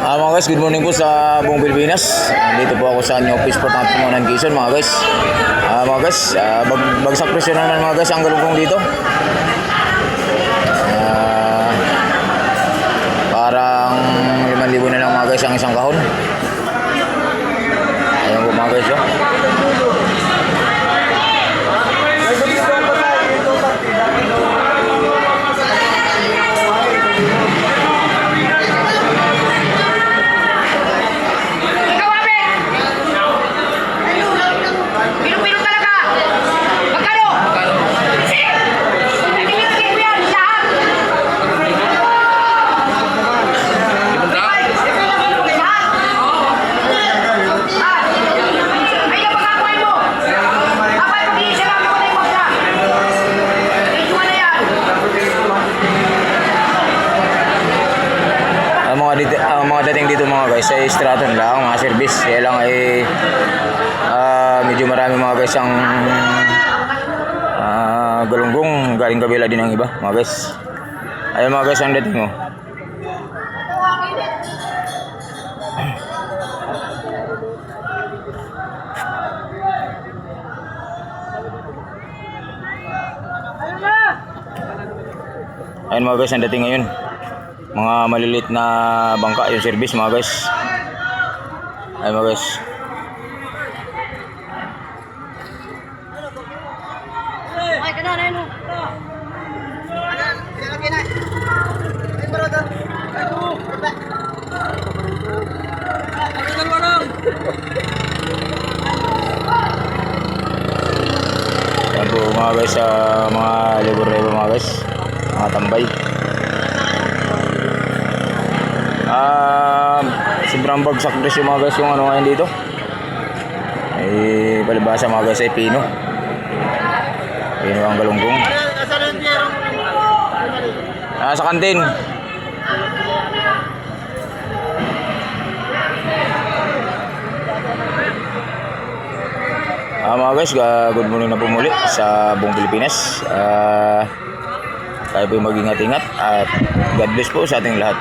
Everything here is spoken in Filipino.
Mga guys, good morning po sa buong Pilipinas. Dito po ako sa New Office Port ng Timonan, Quezon mga guys. Bagsak presyo naman mga guys ang galunggong dito. Parang 5,000 na lang mga guys ang isang kahon. Ayan po mga guys, oh. Mga dating dito mga guys ay Straton lang, mga service. Kaya lang ay medyo marami mga guys ang galunggong galing kabila din ang iba mga guys. Ayun mga guys ang dating, oh. Ayun mga guys ang dating ngayon. Mga malilit na bangka yung service mga guys. Ay mga guys. Yan po mga guys sa mga libur-libur mga guys. Mga tambay. Sobrang bagsak presyo mga guys yung ano ngayon dito. Palibasa mga guys ay pino ang galunggong. Sa kantin. Mga guys, good morning na po muli sa buong Pilipinas. Kayo po mag-ingat-ingat at God bless po sa ating lahat.